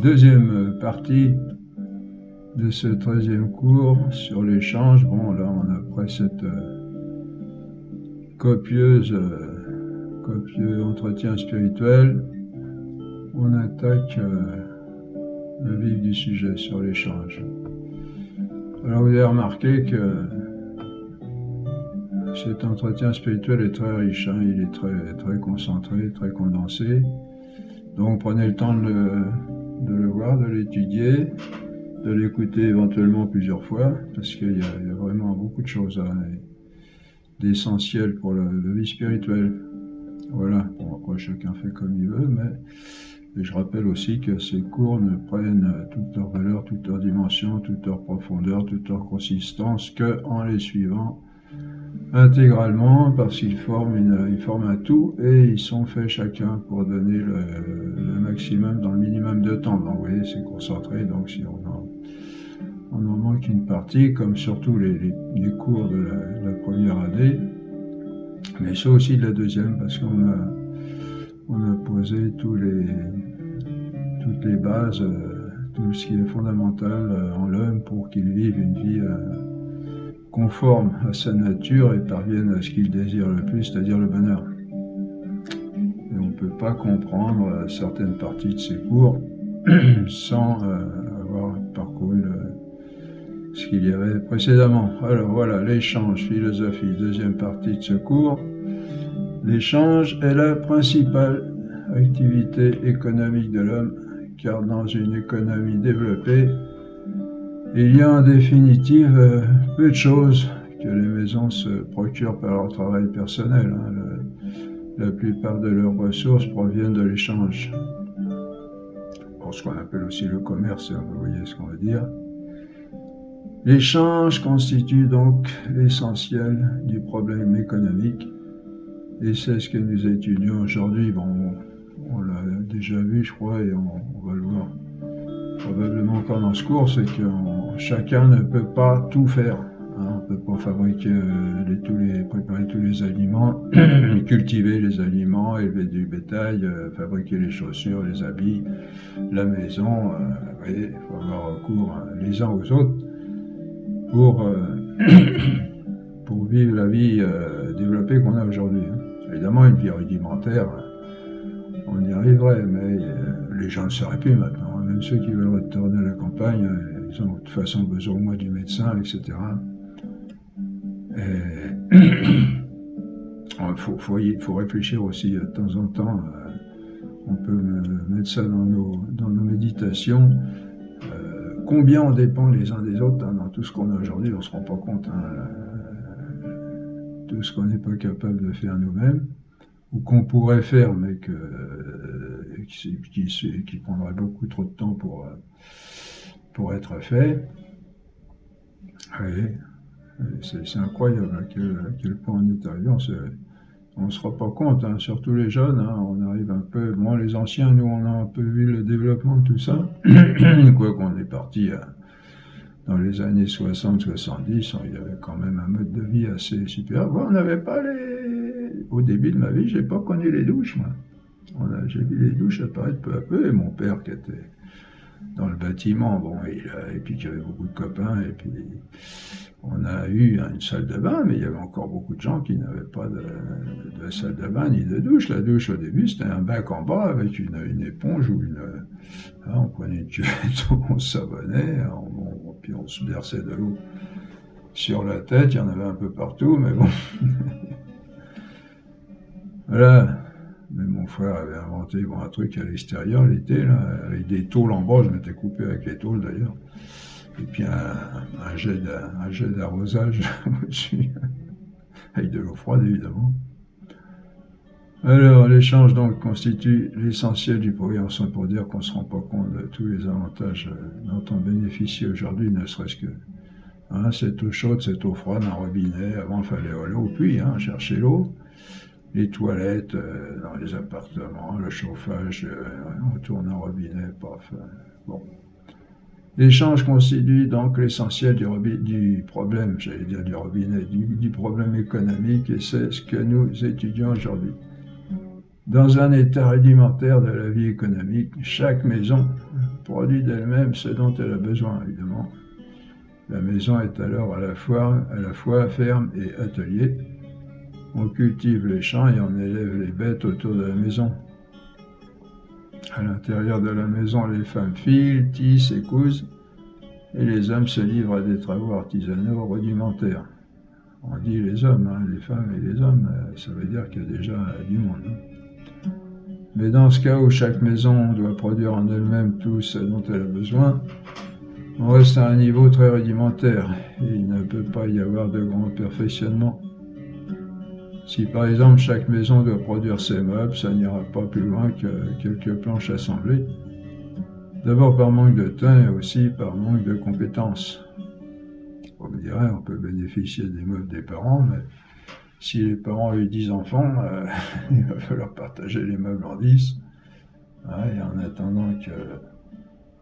Deuxième partie de ce 13e cours sur l'échange. Bon, là, après cette copieux entretien spirituel, on attaque le vif du sujet sur l'échange. Alors, vous avez remarqué que cet entretien spirituel est très riche, hein, il est très concentré, très condensé. Donc, prenez le temps de le voir, de l'étudier, de l'écouter éventuellement plusieurs fois, parce qu'il y a vraiment beaucoup de choses d'essentiel pour le vie spirituelle. Voilà, bon, après chacun fait comme il veut, mais je rappelle aussi que ces cours ne prennent toute leur valeur, toute leur dimension, toute leur profondeur, toute leur consistance qu'en les suivant intégralement, parce qu'ils forment un tout et ils sont faits chacun pour donner le maximum dans le minimum de temps. Donc vous voyez, c'est concentré, donc si on en manque une partie, comme surtout les cours de la première année, mais ça aussi de la deuxième, parce qu'on a posé toutes les bases, tout ce qui est fondamental en l'homme pour qu'il vive une vie conforme à sa nature et parvienne à ce qu'il désire le plus, c'est-à-dire le bonheur. Et on ne peut pas comprendre certaines parties de ces cours sans avoir parcouru ce qu'il y avait précédemment. Alors voilà, l'échange, philosophie, deuxième partie de ce cours. L'échange est la principale activité économique de l'homme, car dans une économie développée, il y a en définitive peu de choses que les maisons se procurent par leur travail personnel. La plupart de leurs ressources proviennent de l'échange. Pour ce qu'on appelle aussi le commerce, vous voyez ce qu'on veut dire. L'échange constitue donc l'essentiel du problème économique, et c'est ce que nous étudions aujourd'hui. Bon, on l'a déjà vu, je crois, et on va le voir probablement encore dans ce cours, c'est que chacun ne peut pas tout faire. Hein, on ne peut pas fabriquer, préparer tous les aliments, cultiver les aliments, élever du bétail, fabriquer les chaussures, les habits, la maison. Il faut avoir recours les uns aux autres pour vivre la vie développée qu'on a aujourd'hui. Évidemment, une vie rudimentaire, on y arriverait, mais les gens ne sauraient plus maintenant. Même ceux qui veulent retourner à la campagne, ils ont de toute façon besoin au moins du médecin, etc. Il faut réfléchir aussi de temps en temps. On peut mettre ça dans nos méditations. Combien on dépend les uns des autres dans tout ce qu'on a aujourd'hui, on ne se rend pas compte. Tout ce qu'on n'est pas capable de faire nous-mêmes, ou qu'on pourrait faire, mais qui prendrait beaucoup trop de temps pour être fait. Oui, c'est incroyable à quel point on est arrivé. On ne se rend pas compte, hein, surtout les jeunes, hein, on arrive un peu, bon les anciens, nous on a un peu vu le développement de tout ça, quoi qu'on est parti dans les années 60-70, il y avait quand même un mode de vie assez supérieur. Bon, on n'avait pas au début de ma vie, j'ai pas connu les douches, moi. J'ai vu les douches apparaître peu à peu, et mon père qui était dans le bâtiment, bon, et puis qu'il y avait beaucoup de copains, et puis on a eu une salle de bain, mais il y avait encore beaucoup de gens qui n'avaient pas de salle de bain ni de douche. La douche au début c'était un bac en bas avec une éponge ou on prenait une cuvette, on se savonnait, puis on se versait de l'eau sur la tête, il y en avait un peu partout, mais bon. Voilà. Mais mon frère avait inventé un truc à l'extérieur l'été, là, avec des tôles en bas, je m'étais coupé avec les tôles d'ailleurs. Et puis un jet d'arrosage au-dessus, avec de l'eau froide évidemment. Alors l'échange donc constitue l'essentiel du progrès, pour dire qu'on ne se rend pas compte de tous les avantages dont on bénéficie aujourd'hui, ne serait-ce que cette eau chaude, cette eau froide, un robinet. Avant il fallait aller au puits, chercher l'eau. Les toilettes dans les appartements, le chauffage, on tourne un robinet, paf. Bon. L'échange constitue donc l'essentiel du problème, j'allais dire du robinet, du problème économique, et c'est ce que nous étudions aujourd'hui. Dans un état rudimentaire de la vie économique, chaque maison produit d'elle-même ce dont elle a besoin, évidemment. La maison est alors à la fois ferme et atelier. On cultive les champs et on élève les bêtes autour de la maison. À l'intérieur de la maison, les femmes filent, tissent et cousent, et les hommes se livrent à des travaux artisanaux rudimentaires. On dit les hommes, hein, les femmes et les hommes, ça veut dire qu'il y a déjà du monde. Hein. Mais dans ce cas où chaque maison doit produire en elle-même tout ce dont elle a besoin, on reste à un niveau très rudimentaire et il ne peut pas y avoir de grand perfectionnement. Si par exemple chaque maison doit produire ses meubles, ça n'ira pas plus loin que quelques planches assemblées. D'abord par manque de temps et aussi par manque de compétences. On me dirait, on peut bénéficier des meubles des parents, mais si les parents ont eu 10 enfants, il va falloir partager les meubles en 10. Et en attendant que,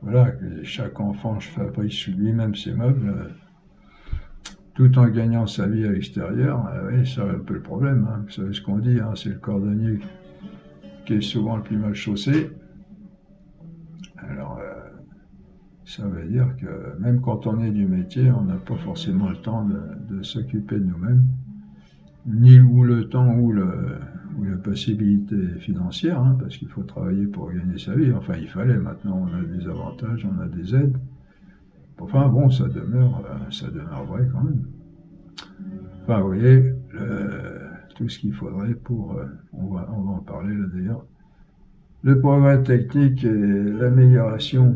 voilà, que chaque enfant fabrique lui-même ses meubles, tout en gagnant sa vie à l'extérieur, oui, c'est un peu le problème. Hein. Vous savez ce qu'on dit, hein, c'est le cordonnier qui est souvent le plus mal chaussé. Alors, ça veut dire que même quand on est du métier, on n'a pas forcément le temps de s'occuper de nous-mêmes, ni ou le temps ou la possibilité financière, hein, parce qu'il faut travailler pour gagner sa vie. Enfin, il fallait, maintenant on a des avantages, on a des aides. Enfin bon, ça demeure vrai quand même. Enfin, vous voyez, tout ce qu'il faudrait pour... on va en parler là d'ailleurs. Le progrès technique et l'amélioration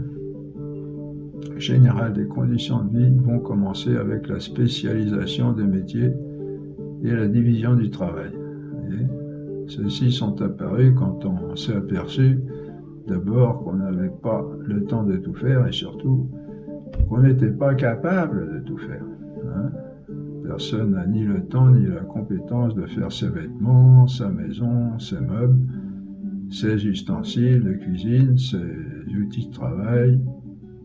générale des conditions de vie vont commencer avec la spécialisation des métiers et la division du travail. Ceux-ci sont apparus quand on s'est aperçu d'abord qu'on n'avait pas le temps de tout faire et surtout qu'on n'était pas capable de tout faire. Hein. Personne n'a ni le temps ni la compétence de faire ses vêtements, sa maison, ses meubles, ses ustensiles de cuisine, ses outils de travail,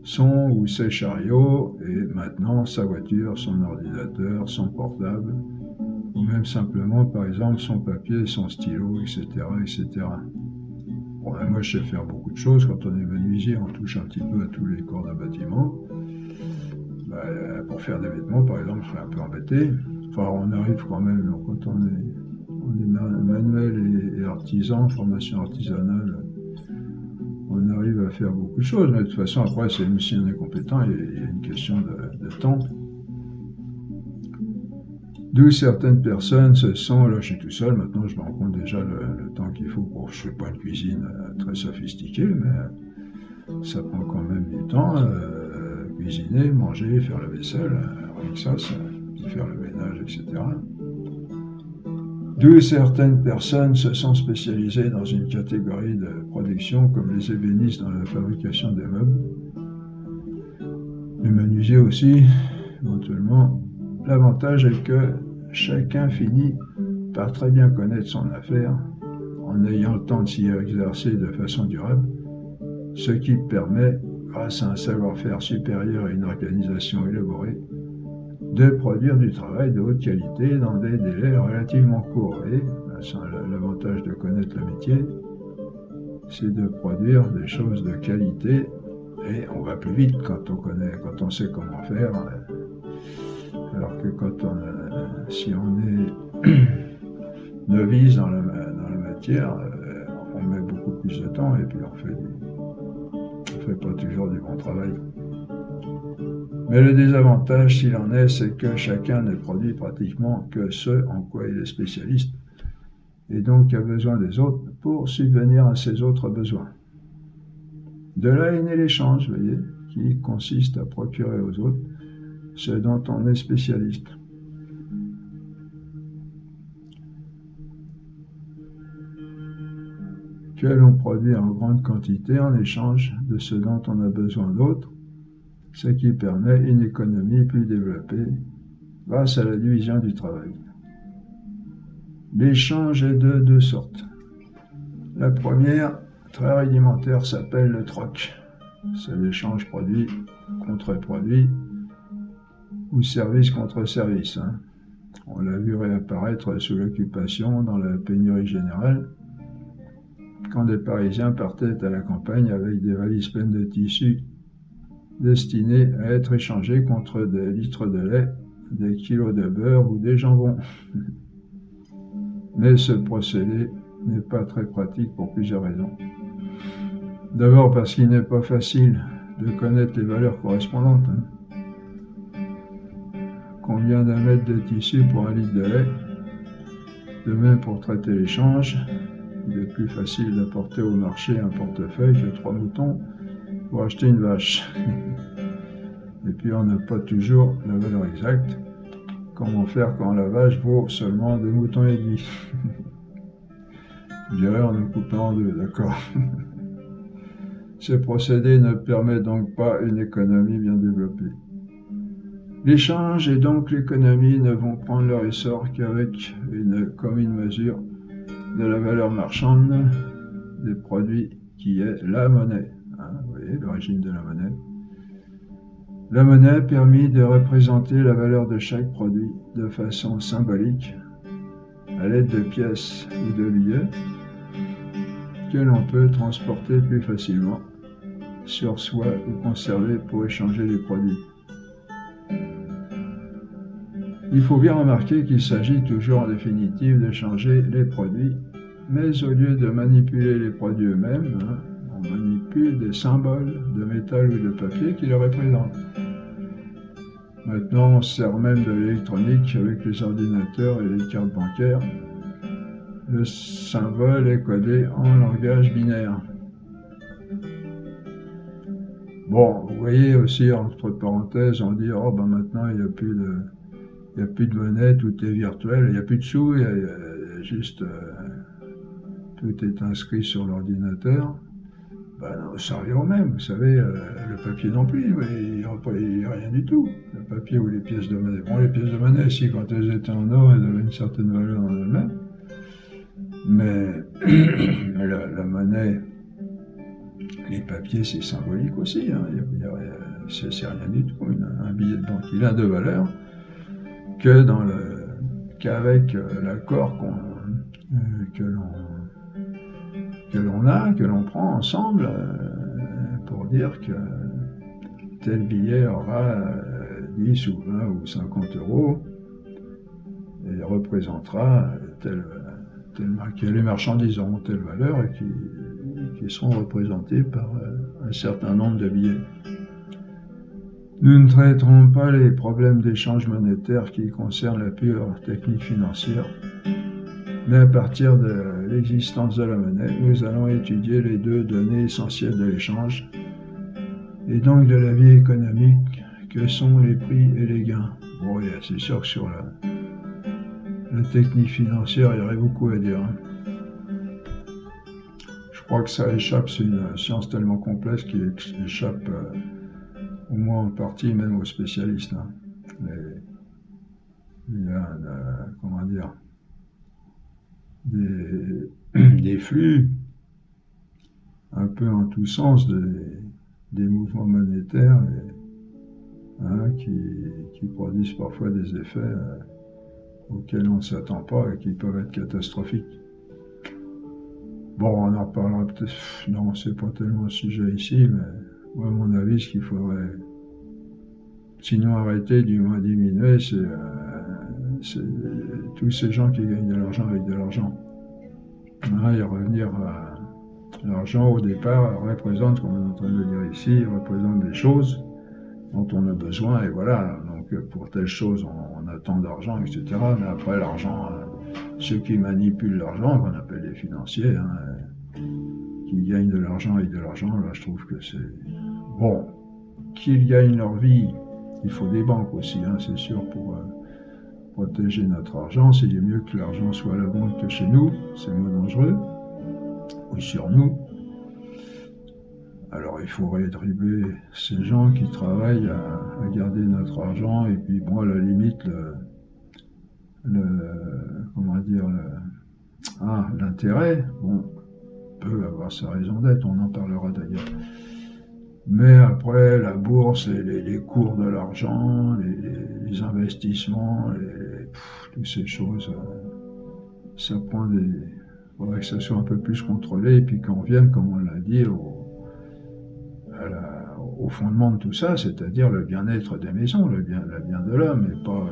son ou ses chariots, et maintenant sa voiture, son ordinateur, son portable, ou même simplement, par exemple, son papier, son stylo, etc., etc. Bon, ben moi, je sais faire beaucoup de choses. Quand on est menuisier, on touche un petit peu à tous les corps d'un bâtiment. Ben, pour faire des vêtements, par exemple, je serais un peu embêté. Enfin, on arrive quand même, quand on est manuel et artisan, formation artisanale, on arrive à faire beaucoup de choses. Mais de toute façon, après, si on est compétent, il y a une question de temps. D'où certaines personnes se sont, là je suis tout seul, maintenant je me rends compte déjà le temps qu'il faut pour, je ne fais pas une cuisine très sophistiquée, mais ça prend quand même du temps, cuisiner, manger, faire la vaisselle, rien que ça, faire le ménage, etc. D'où certaines personnes se sont spécialisées dans une catégorie de production comme les ébénistes dans la fabrication des meubles, les menuisiers aussi, éventuellement. L'avantage est que chacun finit par très bien connaître son affaire en ayant le temps de s'y exercer de façon durable, ce qui permet, grâce à un savoir-faire supérieur et une organisation élaborée, de produire du travail de haute qualité dans des délais relativement courts. Et l'avantage de connaître le métier, c'est de produire des choses de qualité et on va plus vite quand on sait comment faire. Alors que si on est novice dans la matière, on met beaucoup plus de temps et puis on fait pas toujours du bon travail. Mais le désavantage, s'il en est, c'est que chacun ne produit pratiquement que ce en quoi il est spécialiste et donc a besoin des autres pour subvenir à ses autres besoins. De là est né l'échange, vous voyez, qui consiste à procurer aux autres ce dont on est spécialiste. Que l'on produit en grande quantité en échange de ce dont on a besoin d'autres, ce qui permet une économie plus développée grâce à la division du travail. L'échange est de deux sortes. La première, très rudimentaire, s'appelle le troc. C'est l'échange produit contre produit ou service contre service. Hein. On l'a vu réapparaître sous l'occupation dans la pénurie générale. quand des Parisiens partaient à la campagne avec des valises pleines de tissus destinés à être échangés contre des litres de lait, des kilos de beurre ou des jambons. Mais ce procédé n'est pas très pratique pour plusieurs raisons. D'abord parce qu'il n'est pas facile de connaître les valeurs correspondantes. Combien d'un mètre de tissu pour un litre de lait? De même pour traiter l'échange, il est plus facile d'apporter au marché un portefeuille que 3 moutons pour acheter une vache. Et puis on n'a pas toujours la valeur exacte. Comment faire quand la vache vaut seulement 2 moutons et demi? Je dirais on a coupé en deux, d'accord. Ce procédé ne permet donc pas une économie bien développée. L'échange et donc l'économie ne vont prendre leur essor qu'avec une commune mesure de la valeur marchande des produits qui est la monnaie. Vous voyez l'origine de la monnaie. La monnaie permet de représenter la valeur de chaque produit de façon symbolique à l'aide de pièces ou de billets que l'on peut transporter plus facilement sur soi ou conserver pour échanger les produits. Il faut bien remarquer qu'il s'agit toujours en définitive d'échanger les produits, mais au lieu de manipuler les produits eux-mêmes, on manipule des symboles de métal ou de papier qui les représentent. Maintenant, on sert même de l'électronique avec les ordinateurs et les cartes bancaires. Le symbole est codé en langage binaire. Bon, vous voyez aussi, entre parenthèses, on dit « Oh, ben maintenant, il n'y a plus de monnaie, tout est virtuel, il n'y a plus de sous, il y a juste tout est inscrit sur l'ordinateur. » Ben non, ça revient au même, vous savez, le papier non plus, il n'y a rien du tout. Le papier ou les pièces de monnaie. Bon, les pièces de monnaie, si, quand elles étaient en or, elles avaient une certaine valeur en elles-mêmes. Mais la monnaie, les papiers, c'est symbolique aussi. C'est rien du tout. Un billet de banque, il a de valeur qu'avec l'accord que l'on prend ensemble pour dire que tel billet aura 10 ou 20 ou 50 euros et représentera que les marchandises auront telle valeur et qui seront représentées par un certain nombre de billets. Nous ne traiterons pas les problèmes d'échange monétaire qui concernent la pure technique financière, mais à partir de l'existence de la monnaie, nous allons étudier les deux données essentielles de l'échange, et donc de la vie économique, que sont les prix et les gains. Bon, c'est sûr que sur la technique financière, il y aurait beaucoup à dire. Je crois que ça échappe, c'est une science tellement complexe qu'il échappe au moins en partie même aux spécialistes. Mais il y a, comment dire, des flux un peu en tous sens, des mouvements monétaires qui produisent parfois des effets auxquels on ne s'attend pas et qui peuvent être catastrophiques. Bon, on en reparlera peut-être. Non, c'est pas tellement un sujet ici, mais moi, à mon avis, ce qu'il faudrait, sinon arrêter, du moins diminuer, c'est tous ces gens qui gagnent de l'argent avec de l'argent. Et revenir à l'argent, au départ, représente, comme on est en train de le dire ici, représente des choses dont on a besoin, et voilà. Donc, pour telle chose, on a tant d'argent, etc. Mais après, l'argent, ceux qui manipulent l'argent, qu'on appelle les financiers, qui gagnent de l'argent avec de l'argent, là, je trouve que c'est bon. Qu'ils gagnent leur vie, il faut des banques aussi, c'est sûr, pour protéger notre argent. C'est mieux que l'argent soit à la banque que chez nous, c'est moins dangereux, ou sur nous. Alors il faut rétribuer ces gens qui travaillent à garder notre argent, et puis bon, à la limite, l'intérêt, bon, peut avoir sa raison d'être, on en parlera d'ailleurs. Mais après, la bourse et les cours de l'argent, les investissements, toutes ces choses, ça prend faudrait que ça soit un peu plus contrôlé, et puis qu'on vienne, comme on l'a dit, au fondement de tout ça, c'est-à-dire le bien-être des maisons, le bien de l'homme, et pas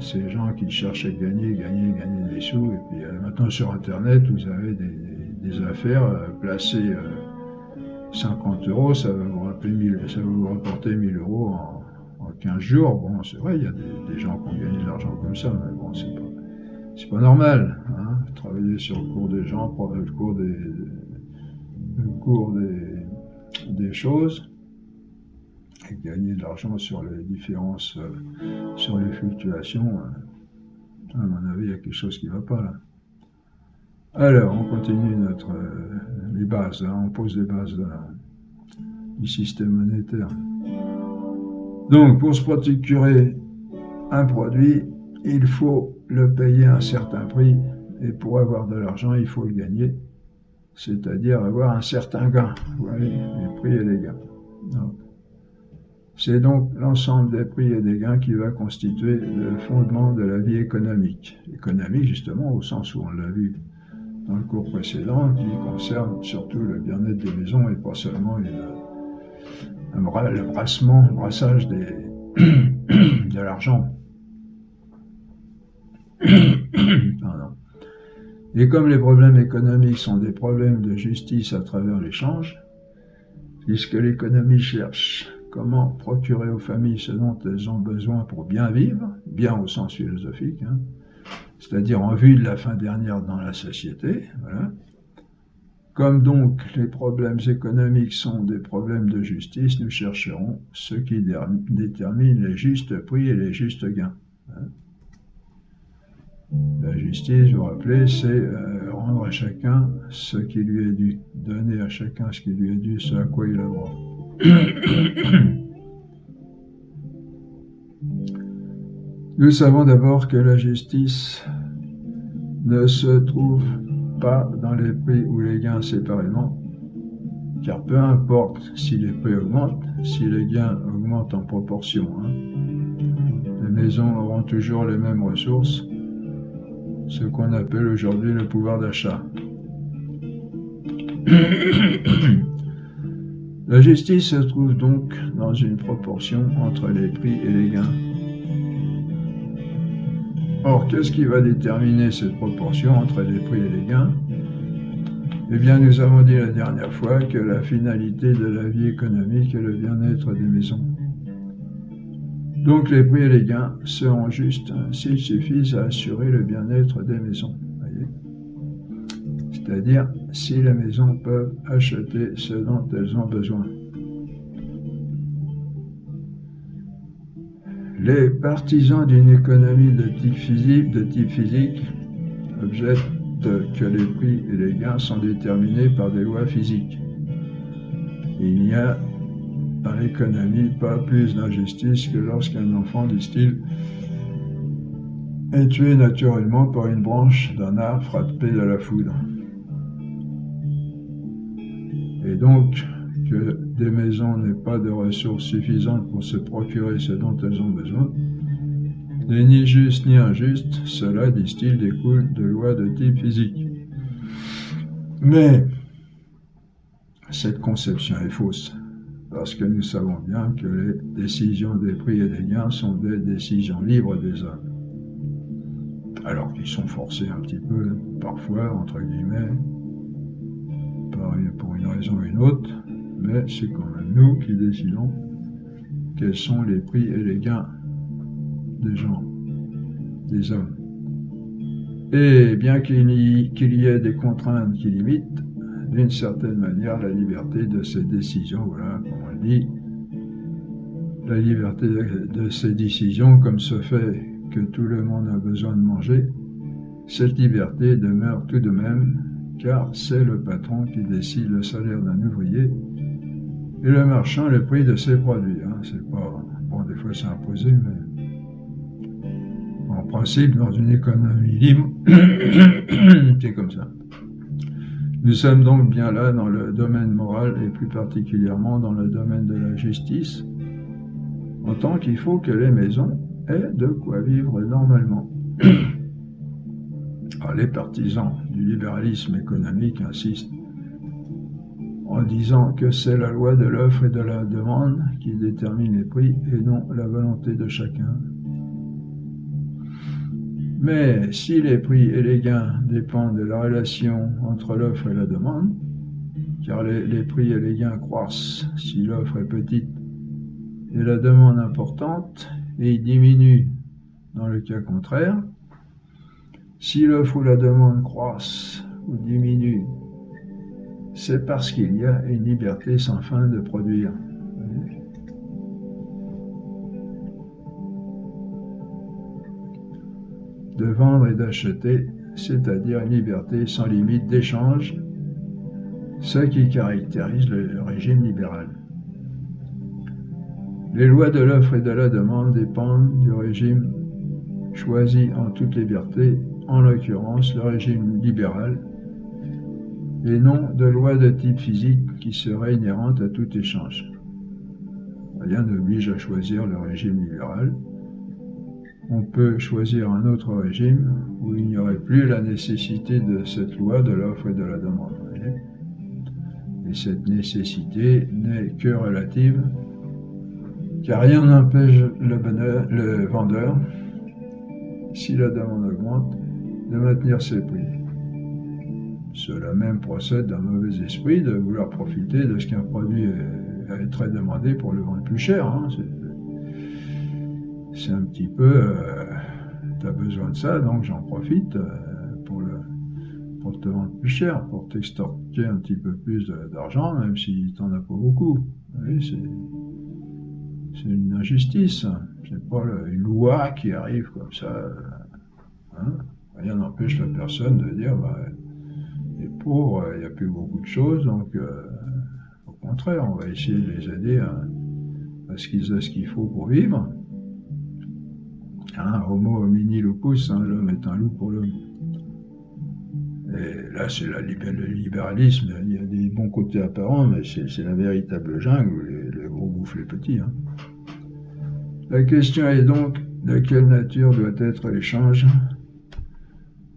ces gens qui cherchent à gagner des sous. Et puis maintenant sur Internet, vous avez des affaires placées 50 euros, ça va vous rapporter 1000 euros en 15 jours. Bon, c'est vrai, il y a des gens qui ont gagné de l'argent comme ça, mais bon, c'est pas normal. Hein. Travailler sur le cours des gens, prendre le cours des choses, et gagner de l'argent sur les différences, sur les fluctuations. À mon avis, il y a quelque chose qui ne va pas là. Alors, on continue les bases, hein, on pose les bases du système monétaire. Donc, pour se procurer un produit, il faut le payer à un certain prix, et pour avoir de l'argent, il faut le gagner, c'est-à-dire avoir un certain gain. Vous voyez, les prix et les gains. C'est donc l'ensemble des prix et des gains qui va constituer le fondement de la vie économique. Économique, justement, au sens où on l'a vu dans le cours précédent, qui concerne surtout le bien-être des maisons et pas seulement le brassage de l'argent. Et comme les problèmes économiques sont des problèmes de justice à travers l'échange, puisque l'économie cherche comment procurer aux familles ce dont elles ont besoin pour bien vivre, bien au sens philosophique, hein, c'est-à-dire en vue de la fin dernière dans la société. Voilà. Comme donc les problèmes économiques sont des problèmes de justice, nous chercherons ce qui détermine les justes prix et les justes gains. Hein. La justice, vous vous rappelez, c'est rendre à chacun ce qui lui est dû, donner à chacun ce qui lui est dû, ce à quoi il a droit. Nous savons d'abord que la justice ne se trouve pas dans les prix ou les gains séparément, car peu importe si les prix augmentent, si les gains augmentent en proportion, hein, les maisons auront toujours les mêmes ressources, ce qu'on appelle aujourd'hui le pouvoir d'achat. La justice se trouve donc dans une proportion entre les prix et les gains. Or, qu'est-ce qui va déterminer cette proportion entre les prix et les gains? Eh bien, nous avons dit la dernière fois que la finalité de la vie économique est le bien-être des maisons. Donc, les prix et les gains seront justes s'ils suffisent à assurer le bien-être des maisons. Voyez, c'est-à-dire si les maisons peuvent acheter ce dont elles ont besoin. Les partisans d'une économie de type physique objectent que les prix et les gains sont déterminés par des lois physiques. Il n'y a dans l'économie pas plus d'injustice que lorsqu'un enfant, disent-ils, est tué naturellement par une branche d'un arbre frappé de la foudre. Et donc, que des maisons n'aient pas de ressources suffisantes pour se procurer ce dont elles ont besoin, n'est ni juste ni injuste, cela, disent-ils, découle de lois de type physique. Mais cette conception est fausse, parce que nous savons bien que les décisions des prix et des gains sont des décisions libres des hommes, alors qu'ils sont forcés un petit peu, parfois, entre guillemets, pour une raison ou une autre, mais c'est quand même nous qui décidons quels sont les prix et les gains des gens, des hommes. Et bien qu'il y ait des contraintes qui limitent, d'une certaine manière, la liberté de ces décisions, voilà, comme on le dit, la liberté de ces décisions, comme ce fait que tout le monde a besoin de manger, cette liberté demeure tout de même, car c'est le patron qui décide le salaire d'un ouvrier et le marchand le prix de ses produits. Hein. C'est pas, bon, des fois c'est imposé, mais en principe, dans une économie libre, c'est comme ça. Nous sommes donc bien là dans le domaine moral et plus particulièrement dans le domaine de la justice, en tant qu'il faut que les maisons aient de quoi vivre normalement. Alors, les partisans du libéralisme économique insistent en disant que c'est la loi de l'offre et de la demande qui détermine les prix et non la volonté de chacun. Mais si les prix et les gains dépendent de la relation entre l'offre et la demande, car les prix et les gains croissent si l'offre est petite et la demande importante, et ils diminuent dans le cas contraire, si l'offre ou la demande croissent ou diminuent, c'est parce qu'il y a une liberté sans fin de produire. De vendre et d'acheter, c'est-à-dire une liberté sans limite d'échange, ce qui caractérise le régime libéral. Les lois de l'offre et de la demande dépendent du régime choisi en toute liberté, en l'occurrence le régime libéral, et non de lois de type physique qui seraient inhérentes à tout échange. Rien n'oblige à choisir le régime libéral. On peut choisir un autre régime où il n'y aurait plus la nécessité de cette loi de l'offre et de la demande. Et cette nécessité n'est que relative, car rien n'empêche le vendeur, si la demande augmente, de maintenir ses prix. Cela même procède d'un mauvais esprit de vouloir profiter de ce qu'un produit est très demandé pour le vendre plus cher. C'est un petit peu, tu as besoin de ça, donc j'en profite pour te vendre plus cher, pour t'extorquer un petit peu plus d'argent, même si tu n'en as pas beaucoup. Oui, c'est une injustice, c'est pas une loi qui arrive comme ça. Rien n'empêche la personne de dire les pauvres, il n'y a plus beaucoup de choses, donc au contraire, on va essayer de les aider à ce qu'ils aient ce qu'il faut pour vivre. Homo homini lupus, l'homme est un loup pour l'homme. Et là, c'est le libéralisme, il y a des bons côtés apparents, mais c'est la véritable jungle où les gros bouffent les petits. La question est donc de quelle nature doit être l'échange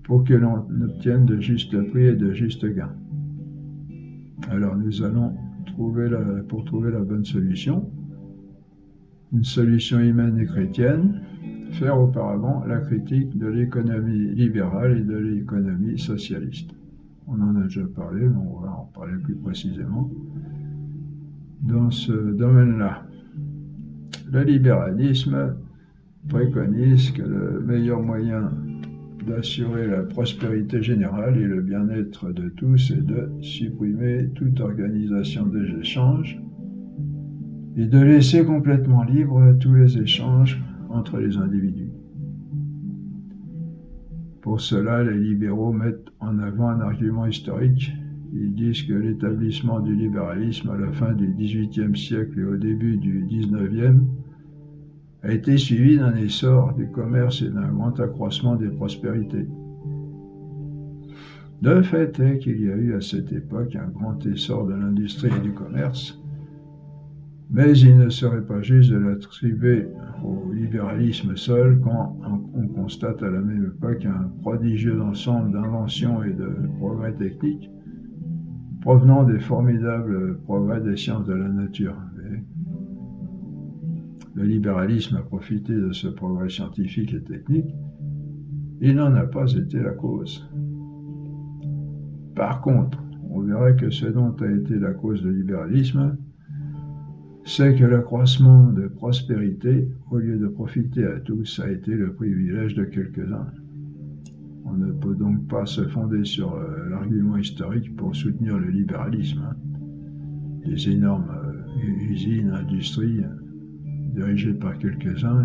pour que l'on obtienne de justes prix et de justes gains. Alors nous allons pour trouver la bonne solution, une solution humaine et chrétienne, faire auparavant la critique de l'économie libérale et de l'économie socialiste. On en a déjà parlé, mais on va en parler plus précisément dans ce domaine-là. Le libéralisme préconise que le meilleur moyen d'assurer la prospérité générale et le bien-être de tous est de supprimer toute organisation des échanges et de laisser complètement libres tous les échanges entre les individus. Pour cela, les libéraux mettent en avant un argument historique. Ils disent que l'établissement du libéralisme à la fin du XVIIIe siècle et au début du XIXe a été suivi d'un essor du commerce et d'un grand accroissement des prospérités. Le fait est qu'il y a eu à cette époque un grand essor de l'industrie et du commerce, mais il ne serait pas juste de l'attribuer au libéralisme seul quand on constate à la même époque un prodigieux ensemble d'inventions et de progrès techniques provenant des formidables progrès des sciences de la nature. Le libéralisme a profité de ce progrès scientifique et technique, il n'en a pas été la cause. Par contre, on verrait que ce dont a été la cause du libéralisme, c'est que l'accroissement de prospérité, au lieu de profiter à tous, a été le privilège de quelques-uns. On ne peut donc pas se fonder sur l'argument historique pour soutenir le libéralisme. Des énormes usines, industries, dirigées par quelques-uns,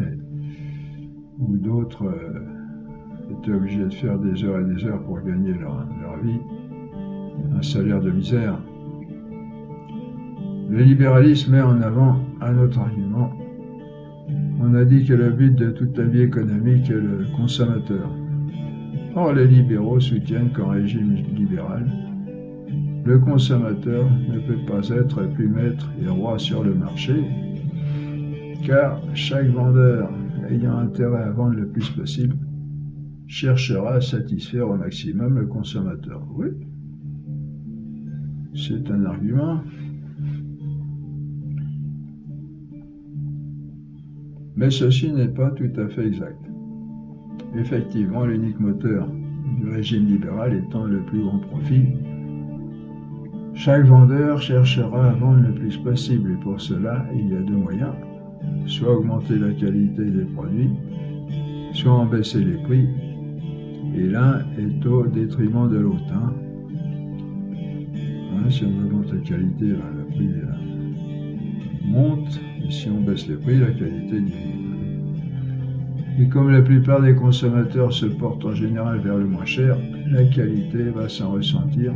où d'autres étaient obligés de faire des heures et des heures pour gagner leur vie, un salaire de misère. Le libéralisme met en avant un autre argument. On a dit que le but de toute la vie économique est le consommateur. Or, les libéraux soutiennent qu'en régime libéral, le consommateur ne peut pas être plus maître et roi sur le marché, car chaque vendeur ayant intérêt à vendre le plus possible, cherchera à satisfaire au maximum le consommateur. Oui, c'est un argument. Mais ceci n'est pas tout à fait exact. Effectivement, l'unique moteur du régime libéral étant le plus grand profit, chaque vendeur cherchera à vendre le plus possible et pour cela, il y a deux moyens. Soit augmenter la qualité des produits, soit en baisser les prix, et l'un est au détriment de l'autre. Si on augmente la qualité, le prix monte, et si on baisse les prix, la qualité diminue. Et comme la plupart des consommateurs se portent en général vers le moins cher, la qualité va s'en ressentir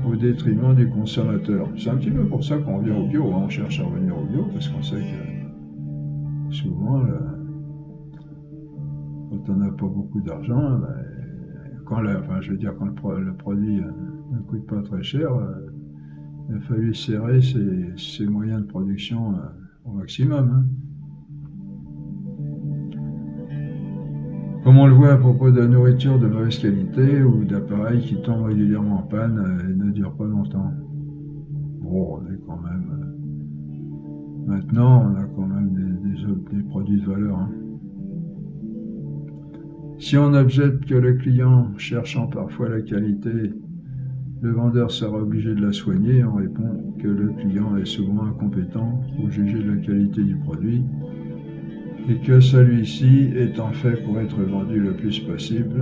au détriment du consommateur. C'est un petit peu pour ça qu'on revient au bio, on cherche à revenir au bio, parce qu'on sait que souvent, quand on n'a pas beaucoup d'argent, quand le produit ne coûte pas très cher, il a fallu serrer ses moyens de production au maximum. Comme on le voit à propos de nourriture de mauvaise qualité ou d'appareils qui tombent régulièrement en panne et ne durent pas longtemps. Bon, on est quand même... maintenant, on a quand même des produits de valeur. Si on objecte que le client, cherchant parfois la qualité, le vendeur sera obligé de la soigner, on répond que le client est souvent incompétent pour juger de la qualité du produit et que celui-ci étant fait pour être vendu le plus possible,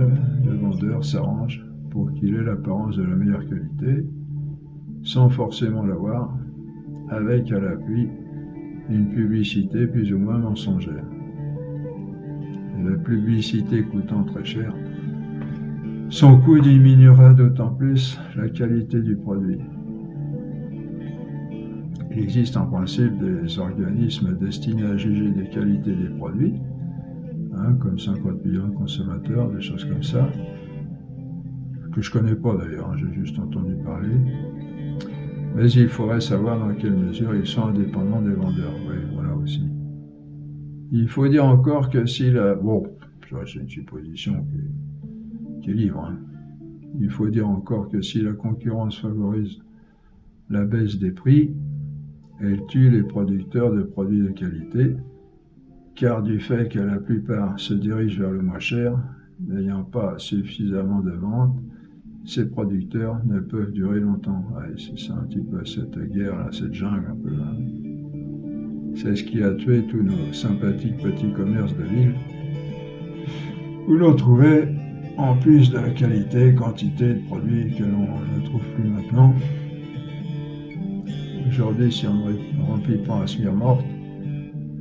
le vendeur s'arrange pour qu'il ait l'apparence de la meilleure qualité, sans forcément l'avoir, avec à l'appui une publicité plus ou moins mensongère. Et la publicité coûtant très cher, son coût diminuera d'autant plus la qualité du produit. Il existe en principe des organismes destinés à juger des qualités des produits, comme 50 millions de consommateurs, des choses comme ça, que je ne connais pas d'ailleurs, j'ai juste entendu parler. Mais il faudrait savoir dans quelle mesure ils sont indépendants des vendeurs. Oui, voilà aussi. Il faut dire encore que si la... Bon, c'est une supposition qui est libre. Il faut dire encore que si la concurrence favorise la baisse des prix, elle tue les producteurs de produits de qualité, car du fait que la plupart se dirigent vers le moins cher, n'ayant pas suffisamment de ventes, ces producteurs ne peuvent durer longtemps. C'est ça un petit peu cette guerre, cette jungle un peu là. C'est ce qui a tué tous nos sympathiques petits commerces de ville, où l'on trouvait, en plus de la qualité, quantité de produits que l'on ne trouve plus maintenant. Aujourd'hui, si on ne remplit pas un SMIR morte,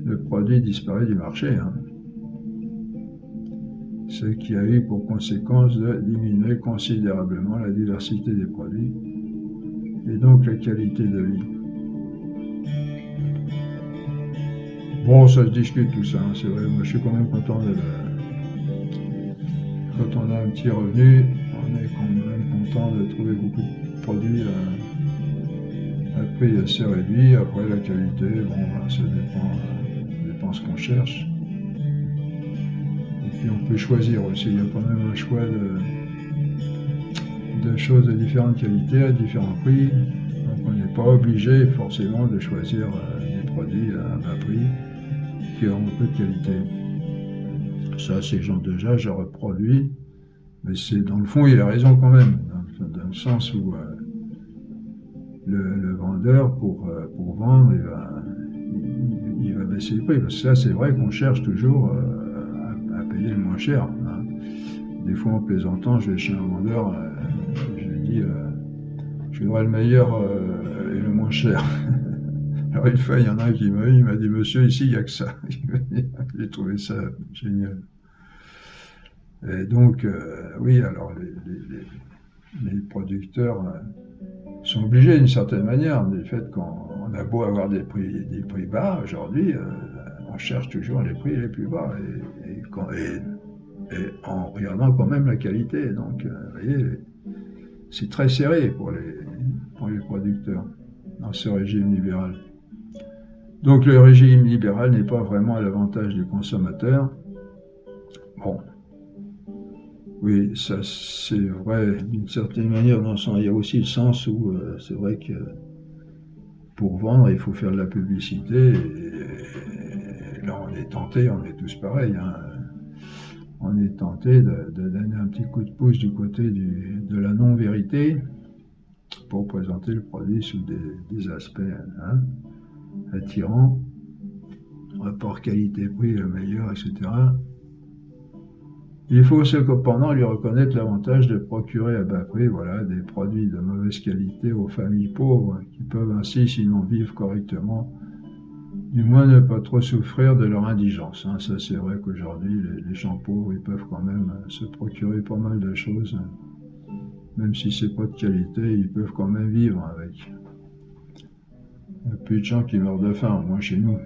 le produit disparaît du marché. Ce qui a eu pour conséquence de diminuer considérablement la diversité des produits et donc la qualité de vie. Bon, ça se discute tout ça, c'est vrai, moi je suis quand même content quand on a un petit revenu, on est quand même content de trouver beaucoup de produits à prix assez réduit. Après la qualité, ça dépend ce qu'on cherche. Et puis on peut choisir aussi, il y a quand même un choix de choses de différentes qualités à différents prix. Donc on n'est pas obligé forcément de choisir des produits à bas prix qui ont peu de qualité. Ça, ces gens déjà, je reproduis, mais c'est dans le fond, il a raison quand même, dans le sens où le vendeur, pour vendre, il va baisser le prix. Parce que ça, c'est vrai qu'on cherche toujours à payer le moins cher. Des fois, en plaisantant, je vais chez un vendeur, je lui dis je voudrais le meilleur et le moins cher. Alors une fois, il y en a un qui m'a dit, monsieur, ici, il n'y a que ça. J'ai trouvé ça génial. Et donc, oui, alors les producteurs sont obligés d'une certaine manière, du fait qu'on a beau avoir des prix bas, aujourd'hui, on cherche toujours les prix les plus bas, et en regardant quand même la qualité. Donc, vous voyez, c'est très serré pour les producteurs dans ce régime libéral. Donc le régime libéral n'est pas vraiment à l'avantage du consommateur. Bon, Oui, ça c'est vrai d'une certaine manière, dans le sens, il y a aussi le sens où c'est vrai que pour vendre, il faut faire de la publicité. Et là, on est tenté, on est tous pareils, hein. On est tenté de donner un petit coup de pouce du côté de la non-vérité pour présenter le produit sous des aspects, hein, attirants, rapport qualité-prix le meilleur, etc. Il faut cependant lui reconnaître l'avantage de procurer à bas prix, voilà, des produits de mauvaise qualité aux familles pauvres qui peuvent ainsi, sinon vivre correctement, du moins ne pas trop souffrir de leur indigence, hein. Ça, c'est vrai qu'aujourd'hui, les gens pauvres, ils peuvent quand même se procurer pas mal de choses, même si c'est pas de qualité, ils peuvent quand même vivre avec. Il n'y a plus de gens qui meurent de faim, au moins chez nous.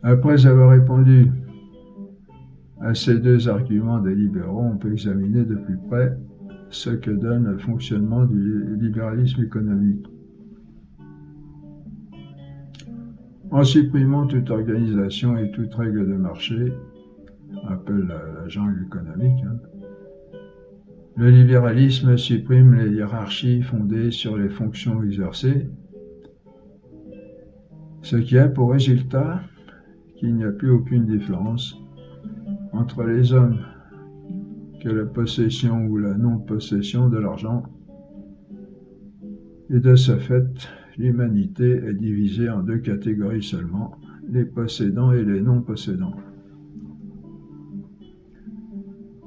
Après avoir répondu à ces deux arguments des libéraux, on peut examiner de plus près ce que donne le fonctionnement du libéralisme économique. En supprimant toute organisation et toute règle de marché, on appelle la jungle économique, hein, le libéralisme supprime les hiérarchies fondées sur les fonctions exercées, ce qui a pour résultat qu'il n'y a plus aucune différence entre les hommes que la possession ou la non-possession de l'argent, et de ce fait, l'humanité est divisée en deux catégories seulement, les possédants et les non-possédants.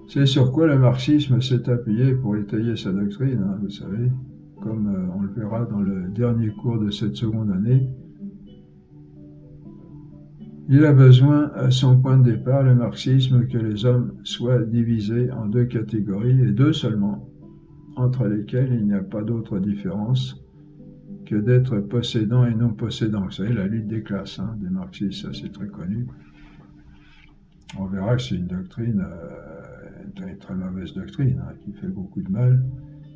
C'est sur quoi le marxisme s'est appuyé pour étayer sa doctrine, hein, vous savez, comme on le verra dans le dernier cours de cette seconde année. Il a besoin, à son point de départ, le marxisme, que les hommes soient divisés en deux catégories, et deux seulement, entre lesquelles il n'y a pas d'autre différence que d'être possédant et non possédant. Vous savez, la lutte des classes, hein, des marxistes, ça c'est très connu. On verra que c'est une doctrine, une très mauvaise doctrine, hein, qui fait beaucoup de mal,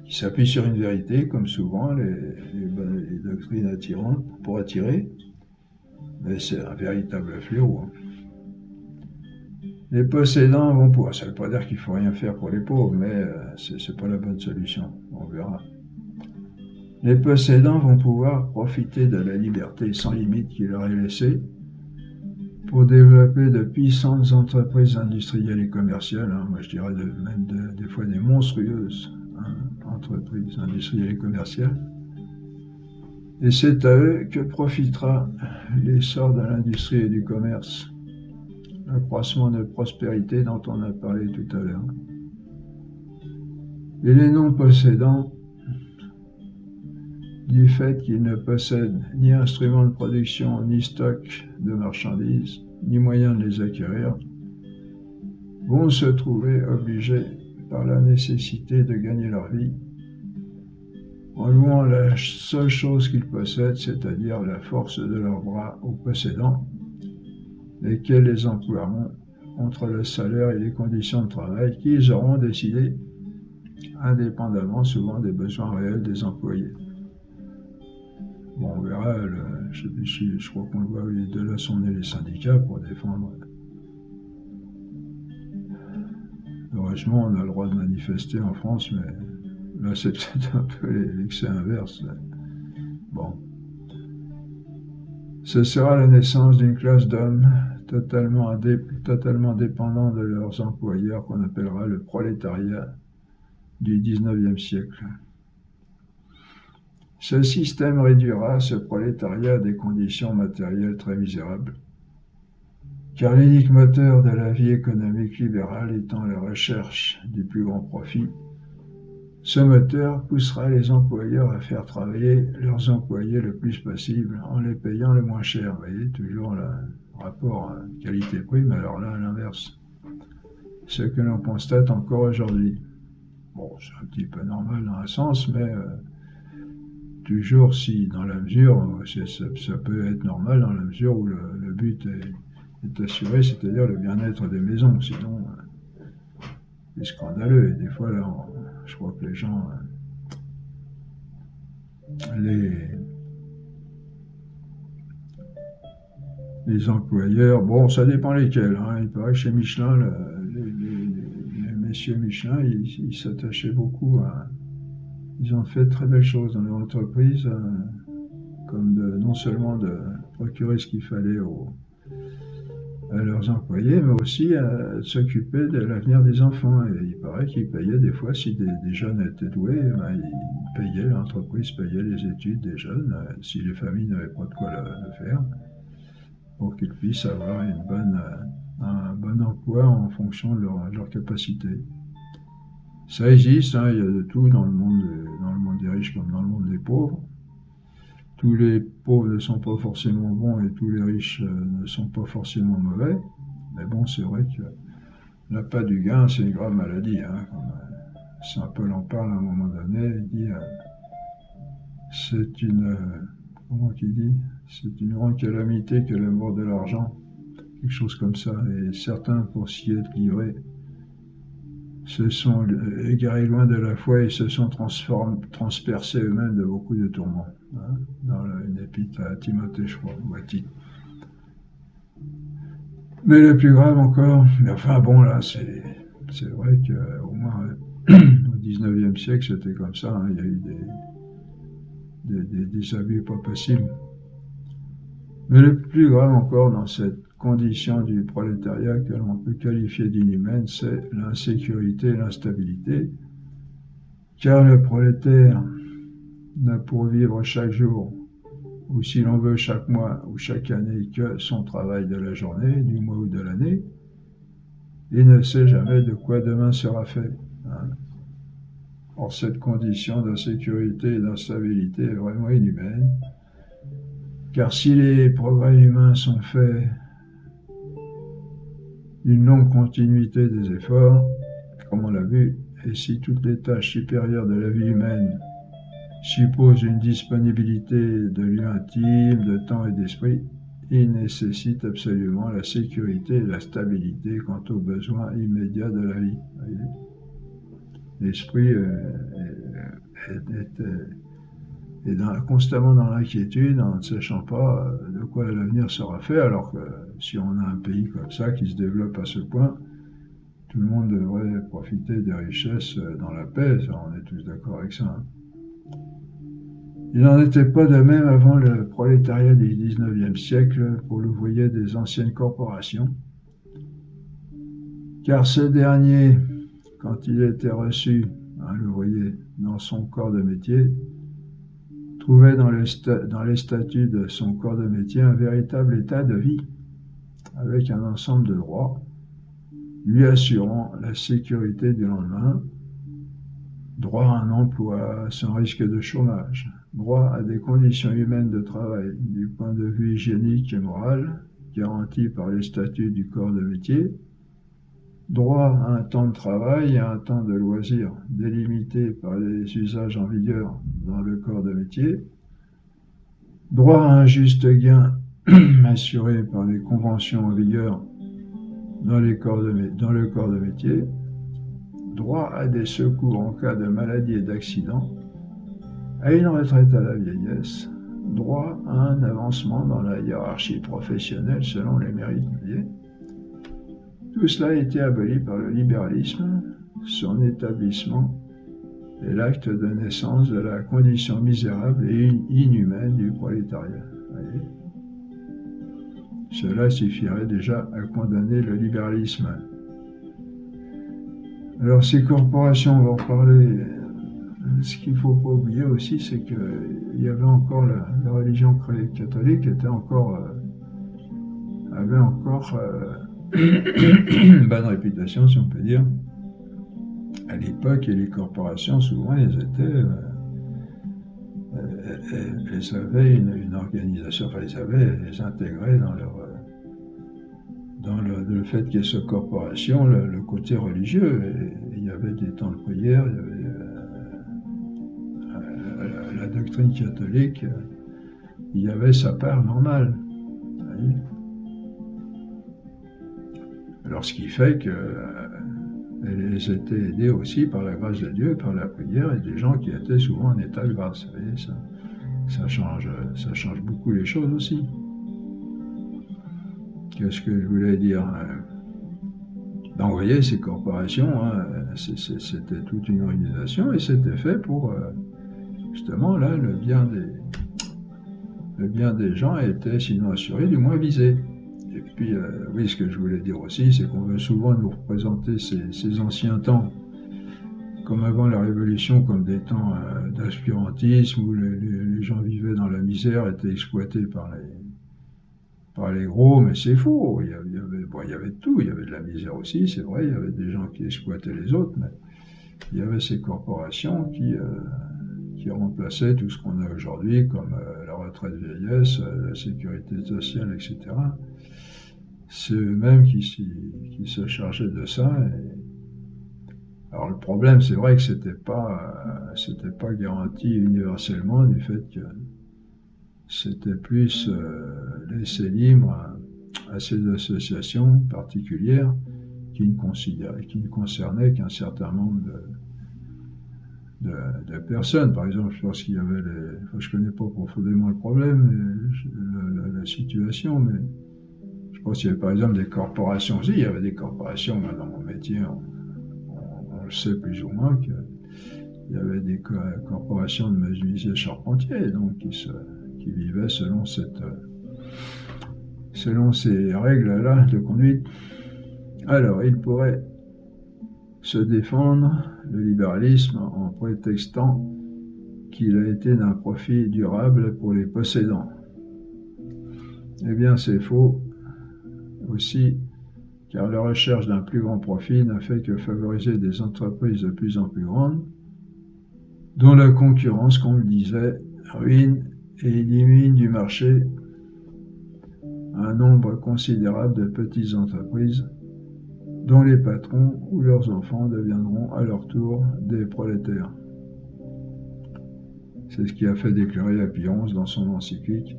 qui s'appuie sur une vérité, comme souvent les doctrines attirantes pour attirer, mais c'est un véritable fléau, hein. Les possédants vont pouvoir, ça ne veut pas dire qu'il ne faut rien faire pour les pauvres, mais c'est pas la bonne solution, on verra. Les possédants vont pouvoir profiter de la liberté sans limite qui leur est laissée pour développer de puissantes entreprises industrielles et commerciales, hein, moi je dirais même des fois des monstrueuses, hein, entreprises industrielles et commerciales. Et c'est à eux que profitera l'essor de l'industrie et du commerce, l'accroissement de prospérité dont on a parlé tout à l'heure. Et les non-possédants, du fait qu'ils ne possèdent ni instruments de production, ni stock de marchandises, ni moyens de les acquérir, vont se trouver obligés par la nécessité de gagner leur vie en louant la seule chose qu'ils possèdent, c'est-à-dire la force de leurs bras aux possédants, lesquels les emploieront contre le salaire et les conditions de travail qu'ils auront décidé, indépendamment souvent des besoins réels des employés. Bon, on verra, je crois qu'on le voit, de là sont nés les syndicats pour défendre. Heureusement, on a le droit de manifester en France, mais là, c'est peut-être un peu l'excès inverse. Bon. Ce sera la naissance d'une classe d'hommes totalement dépendants de leurs employeurs, qu'on appellera le prolétariat du XIXe siècle. Ce système réduira ce prolétariat à des conditions matérielles très misérables, car l'unique moteur de la vie économique libérale étant la recherche du plus grand profit, ce moteur poussera les employeurs à faire travailler leurs employés le plus possible en les payant le moins cher. Vous voyez, toujours le rapport qualité-prix, mais alors là, à l'inverse. Ce que l'on constate encore aujourd'hui. Bon, c'est un petit peu normal dans un sens, mais toujours si, dans la mesure, ça peut être normal dans la mesure où le but est assuré, c'est-à-dire le bien-être des maisons. Sinon, c'est scandaleux. Et des fois, là, je crois que les gens, les employeurs, bon, ça dépend lesquels, hein. Il paraît que chez Michelin, les messieurs Michelin, ils s'attachaient beaucoup à... Ils ont fait de très belles choses dans leur entreprise, comme non seulement de procurer ce qu'il fallait à leurs employés, mais aussi de s'occuper de l'avenir des enfants. Et il paraît qu'ils payaient des fois, si des jeunes étaient doués, ben, l'entreprise payait les études des jeunes, si les familles n'avaient pas de quoi le faire, pour qu'ils puissent avoir un bon emploi en fonction de leur capacité. Ça existe, hein, il y a de tout dans le monde des riches comme dans le monde des pauvres. Tous les pauvres ne sont pas forcément bons et tous les riches ne sont pas forcément mauvais. Mais bon, c'est vrai que l'appât du gain, c'est une grave maladie. Hein, Saint-Paul en parle à un moment donné, il dit c'est une... comment qu'il dit? C'est une grande calamité que l'amour de l'argent. Quelque chose comme ça. Et certains, pour s'y être livrés, se sont égarés loin de la foi et se sont transpercés eux-mêmes de beaucoup de tourments. Hein, dans une épître à Timothée, je crois, ou à Tite. Mais le plus grave encore, mais enfin bon, là, c'est vrai qu'au moins au 19e siècle, c'était comme ça. Hein, il y a eu des abus pas possibles. Mais le plus grave encore dans cette condition du prolétariat que l'on peut qualifier d'inhumaine, c'est l'insécurité et l'instabilité, car le prolétaire n'a pour vivre chaque jour, ou si l'on veut chaque mois ou chaque année, que son travail de la journée, du mois ou de l'année, et ne sait jamais de quoi demain sera fait. Hein. Or, cette condition d'insécurité et d'instabilité est vraiment inhumaine, car si les progrès humains sont faits d'une longue continuité des efforts, comme on l'a vu, et si toutes les tâches supérieures de la vie humaine supposent une disponibilité de lieux intimes, de temps et d'esprit, il nécessite absolument la sécurité et la stabilité quant aux besoins immédiats de la vie. L'esprit est constamment dans l'inquiétude, en ne sachant pas de quoi l'avenir sera fait, alors que si on a un pays comme ça qui se développe à ce point, tout le monde devrait profiter des richesses dans la paix, ça, on est tous d'accord avec ça. Hein. Il n'en était pas de même avant le prolétariat du 19e siècle pour l'ouvrier des anciennes corporations, car ce dernier, quand il était reçu, hein, l'ouvrier, dans son corps de métier, trouvait dans les statuts de son corps de métier un véritable état de vie, avec un ensemble de droits, lui assurant la sécurité du lendemain, droit à un emploi sans risque de chômage, droit à des conditions humaines de travail du point de vue hygiénique et moral, garanties par les statuts du corps de métier, droit à un temps de travail et à un temps de loisir délimité par les usages en vigueur dans le corps de métier, droit à un juste gain assuré par les conventions en vigueur dans le corps de métier, droit à des secours en cas de maladie et d'accident, à une retraite à la vieillesse, droit à un avancement dans la hiérarchie professionnelle selon les mérites. Tout cela a été aboli par le libéralisme, son établissement est l'acte de naissance de la condition misérable et inhumaine du prolétariat. Voyez. Cela suffirait déjà à condamner le libéralisme. Alors ces corporations, on va en parler. Ce qu'il ne faut pas oublier aussi, c'est qu'il y avait encore la religion catholique avait encore une bonne réputation, si on peut dire, à l'époque, et les corporations, souvent, elles avaient une organisation, enfin, elles intégraient dans le fait qu'il y ait cette corporation, le côté religieux. Et il y avait des temps de prière, il y avait la doctrine catholique, il y avait sa part normale. Voyez. Alors, ce qui fait qu'elles étaient aidées aussi par la grâce de Dieu, par la prière, et des gens qui étaient souvent en état de grâce. Vous voyez, ça change beaucoup les choses aussi. Qu'est-ce que je voulais dire? Donc vous voyez, ces corporations, hein, c'était toute une organisation et c'était fait pour, justement, là, le bien des gens était sinon assuré, du moins visé. Et puis, oui, ce que je voulais dire aussi, c'est qu'on veut souvent nous représenter ces anciens temps, comme avant la Révolution, comme des temps d'aspirantisme, où les gens vivaient dans la misère, étaient exploités par les gros, mais c'est faux. Il y avait de tout, il y avait de la misère aussi, c'est vrai, il y avait des gens qui exploitaient les autres, mais il y avait ces corporations qui remplaçaient tout ce qu'on a aujourd'hui, comme la retraite vieillesse, la sécurité sociale, etc. C'est eux-mêmes qui se chargeaient de ça. Alors le problème, c'est vrai que c'était pas garanti universellement du fait que c'était plus laissé libre à ces associations particulières qui ne concernaient qu'un certain nombre de personnes. Par exemple, je pense qu'il y avait je connais pas profondément le problème, la situation, mais je pense qu'il y avait par exemple des corporations aussi. Il y avait des corporations, moi, dans mon métier, on le sait plus ou moins qu'il y avait des corporations de menuisiers charpentiers, donc qui vivaient selon ces règles-là de conduite. Alors, il pourrait se défendre le libéralisme en prétextant qu'il a été d'un profit durable pour les possédants. Eh bien, c'est faux aussi, car la recherche d'un plus grand profit n'a fait que favoriser des entreprises de plus en plus grandes, dont la concurrence, comme le disait, ruine et élimine du marché un nombre considérable de petites entreprises dont les patrons ou leurs enfants deviendront à leur tour des prolétaires. C'est ce qui a fait déclarer Apions dans son encyclique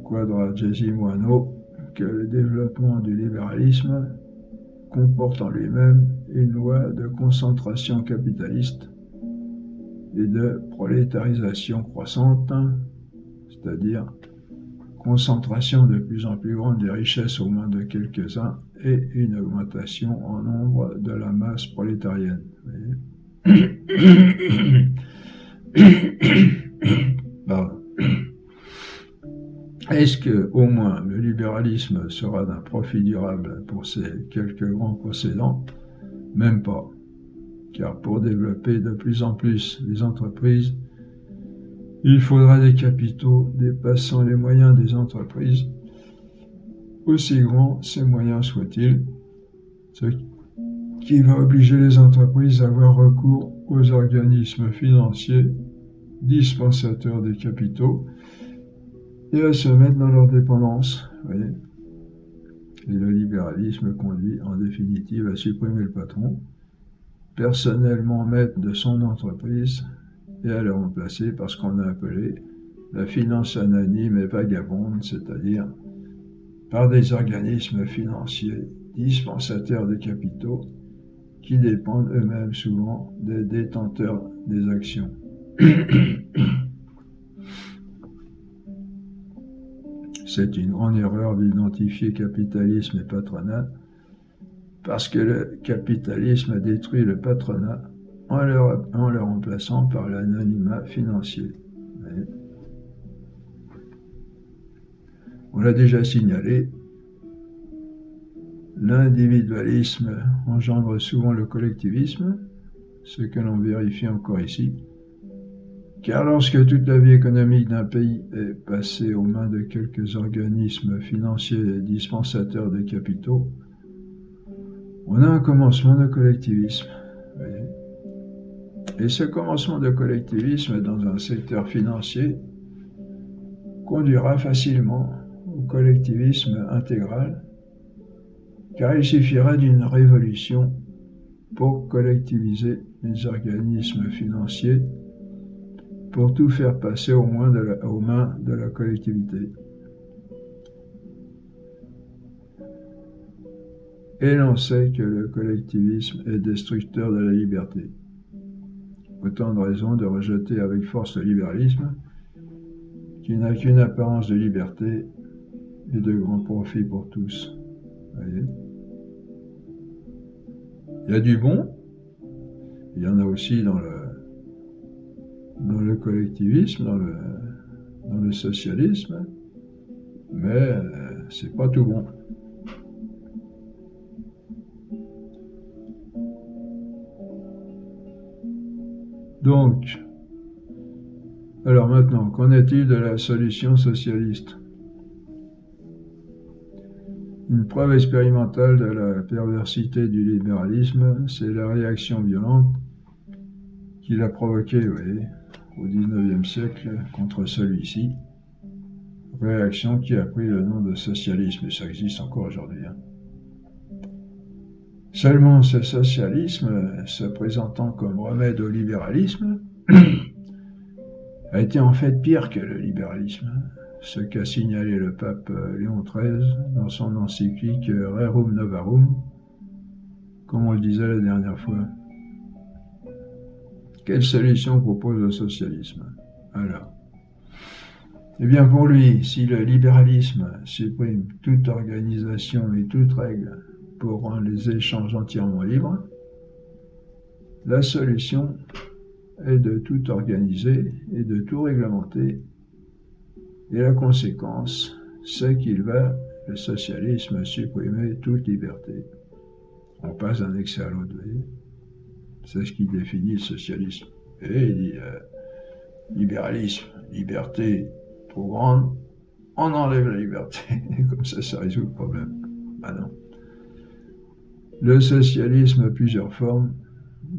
Quadragesimo Anno que le développement du libéralisme comporte en lui-même une loi de concentration capitaliste et de prolétarisation croissante, c'est-à-dire concentration de plus en plus grande des richesses aux mains de quelques-uns et une augmentation en nombre de la masse prolétarienne. Est-ce que, au moins, le libéralisme sera d'un profit durable pour ces quelques grands possédants? Même pas. Car pour développer de plus en plus les entreprises, il faudra des capitaux dépassant les moyens des entreprises, aussi grands ces moyens soient-ils, ce qui va obliger les entreprises à avoir recours aux organismes financiers dispensateurs des capitaux et à se mettre dans leur dépendance. Voyez. Et le libéralisme conduit en définitive à supprimer le patron, personnellement maître de son entreprise, et à le remplacer par ce qu'on a appelé la finance anonyme et vagabonde, c'est-à-dire par des organismes financiers dispensateurs de capitaux qui dépendent eux-mêmes souvent des détenteurs des actions. C'est une grande erreur d'identifier capitalisme et patronat, parce que le capitalisme détruit le patronat en le remplaçant par l'anonymat financier. On l'a déjà signalé, l'individualisme engendre souvent le collectivisme, ce que l'on vérifie encore ici, car lorsque toute la vie économique d'un pays est passée aux mains de quelques organismes financiers dispensateurs de capitaux, on a un commencement de collectivisme. Et ce commencement de collectivisme dans un secteur financier conduira facilement au collectivisme intégral, car il suffira d'une révolution pour collectiviser les organismes financiers, pour tout faire passer aux mains de la collectivité. Et l'on sait que le collectivisme est destructeur de la liberté. Autant de raisons de rejeter avec force le libéralisme, qui n'a qu'une apparence de liberté et de grand profit pour tous. Voyez ? Il y a du bon, il y en a aussi dans le collectivisme, dans le socialisme, mais c'est pas tout bon. Donc, alors maintenant, qu'en est-il de la solution socialiste? Une preuve expérimentale de la perversité du libéralisme, c'est la réaction violente qu'il a provoquée, vous voyez, au XIXe siècle contre celui-ci. Réaction qui a pris le nom de socialisme, et ça existe encore aujourd'hui. Seulement, ce socialisme, se présentant comme remède au libéralisme, a été en fait pire que le libéralisme, ce qu'a signalé le pape Léon XIII dans son encyclique Rerum Novarum, comme on le disait la dernière fois. Quelle solution propose le socialisme? Alors, eh bien pour lui, si le libéralisme supprime toute organisation et toute règle pour rendre les échanges entièrement libres, la solution est de tout organiser et de tout réglementer, et la conséquence, c'est qu'il va, le socialisme, supprimer toute liberté. On passe d'un excès à l'autre, c'est ce qui définit le socialisme. Et il dit libéralisme, liberté trop grande, on enlève la liberté, et comme ça résout le problème. Ah non. Le socialisme a plusieurs formes,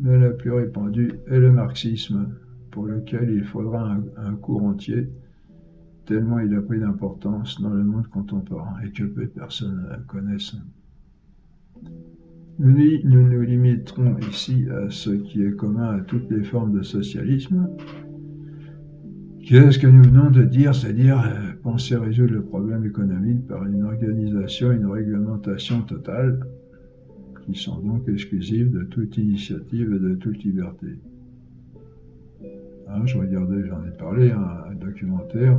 mais la plus répandue est le marxisme, pour lequel il faudra un cours entier, tellement il a pris d'importance dans le monde contemporain et que peu de personnes connaissent. Nous nous limiterons ici à ce qui est commun à toutes les formes de socialisme, qui est ce que nous venons de dire, c'est-à-dire penser résoudre le problème économique par une organisation et une réglementation totale, qui sont donc exclusives de toute initiative et de toute liberté. Je regardais, j'en ai parlé, un documentaire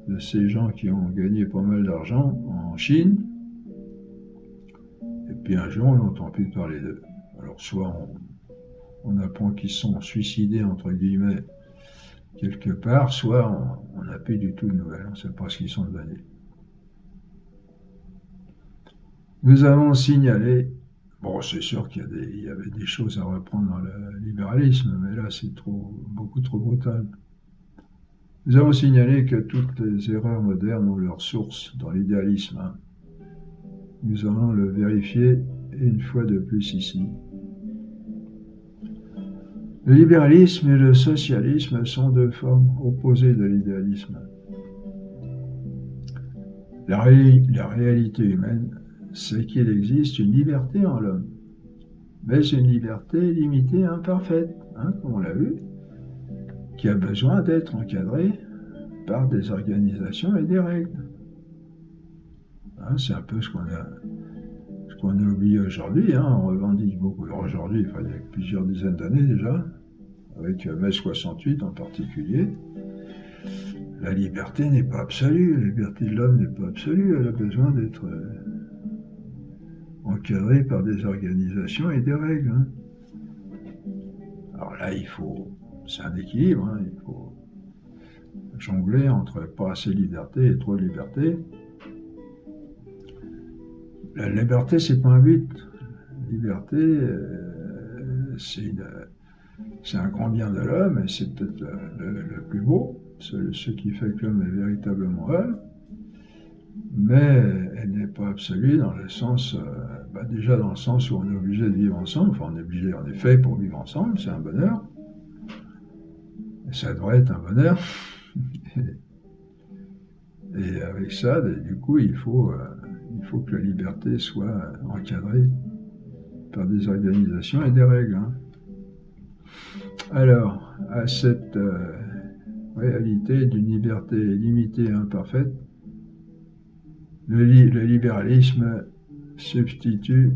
de ces gens qui ont gagné pas mal d'argent en Chine, et puis un jour on n'entend plus parler d'eux. Alors soit on apprend qu'ils sont suicidés, entre guillemets, quelque part, soit on n'a plus du tout de nouvelles, on ne sait pas ce qu'ils sont devenus. Nous avons signalé, bon c'est sûr qu'il y avait des choses à reprendre dans le libéralisme, mais là c'est beaucoup trop brutal. Nous avons signalé que toutes les erreurs modernes ont leur source dans l'idéalisme. Nous allons le vérifier une fois de plus ici. Le libéralisme et le socialisme sont deux formes opposées de l'idéalisme. La réalité humaine, c'est qu'il existe une liberté en l'homme, mais une liberté limitée et imparfaite, comme on l'a vu, qui a besoin d'être encadrée par des organisations et des règles. C'est un peu ce qu'on a oublié aujourd'hui. On revendique beaucoup aujourd'hui, il y a plusieurs dizaines d'années déjà, avec mai 68 en particulier. La liberté n'est pas absolue, la liberté de l'homme n'est pas absolue, elle a besoin d'être encadrée par des organisations et des règles. Alors là, c'est un équilibre, il faut jongler entre pas assez de liberté et trop de liberté. La liberté, c'est pas un but. La liberté, c'est un grand bien de l'homme, et c'est peut-être le plus beau, ce qui fait que l'homme est véritablement homme, mais elle n'est pas absolue dans le sens, déjà dans le sens où on est obligé de vivre ensemble, on est fait pour vivre ensemble, c'est un bonheur, et ça devrait être un bonheur, et avec ça, du coup, il faut que la liberté soit encadrée par des organisations et des règles. Alors, à cette réalité d'une liberté limitée et imparfaite, le libéralisme substitue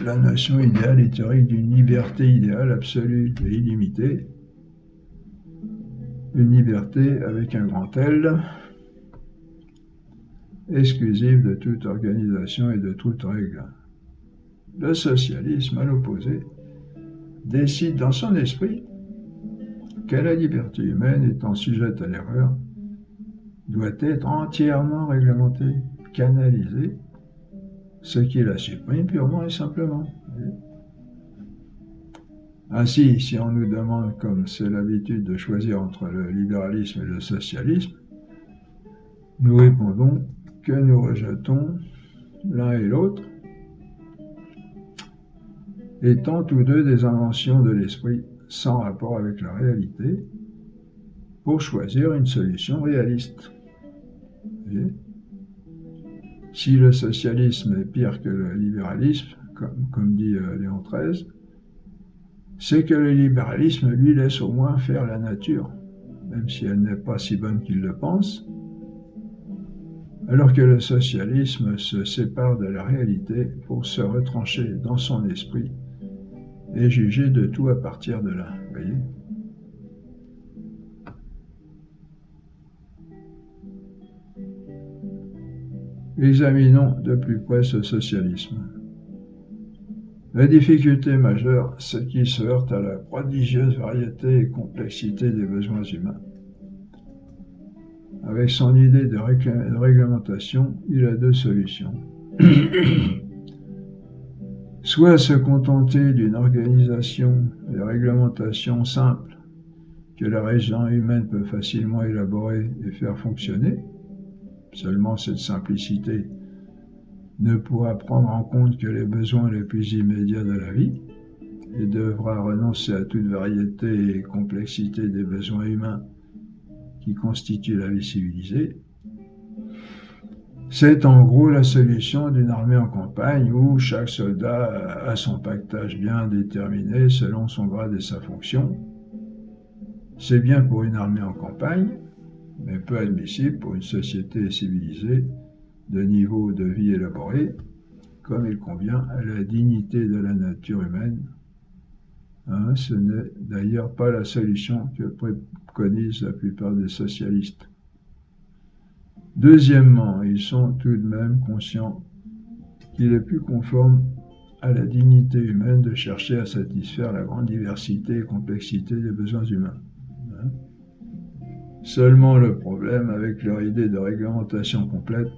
la notion idéale et théorique d'une liberté idéale absolue et illimitée, une liberté avec un grand L, exclusive de toute organisation et de toute règle. le socialisme, à l'opposé, décide dans son esprit que la liberté humaine, étant sujette à l'erreur, doit être entièrement réglementée, canalisée, ce qui la supprime purement et simplement. Ainsi, si on nous demande, comme c'est l'habitude, de choisir entre le libéralisme et le socialisme, nous répondons que nous rejetons l'un et l'autre, étant tous deux des inventions de l'esprit sans rapport avec la réalité, pour choisir une solution réaliste. Et si le socialisme est pire que le libéralisme, comme dit Léon XIII, c'est que le libéralisme lui laisse au moins faire la nature, même si elle n'est pas si bonne qu'il le pense, alors que le socialisme se sépare de la réalité pour se retrancher dans son esprit et juger de tout à partir de là. Voyez ? Examinons de plus près ce socialisme. La difficulté majeure, c'est qu'il se heurte à la prodigieuse variété et complexité des besoins humains. Avec son idée de réglementation, il a deux solutions. Soit se contenter d'une organisation et réglementation simple que la raison humaine peut facilement élaborer et faire fonctionner. Seulement cette simplicité ne pourra prendre en compte que les besoins les plus immédiats de la vie et devra renoncer à toute variété et complexité des besoins humains qui constituent la vie civilisée. C'est en gros la solution d'une armée en campagne où chaque soldat a son pactage bien déterminé selon son grade et sa fonction. C'est bien pour une armée en campagne, mais peu admissible pour une société civilisée de niveau de vie élaboré, comme il convient à la dignité de la nature humaine. Ce n'est d'ailleurs pas la solution que préconisent la plupart des socialistes. Deuxièmement, ils sont tout de même conscients qu'il est plus conforme à la dignité humaine de chercher à satisfaire la grande diversité et complexité des besoins humains. Seulement le problème avec leur idée de réglementation complète,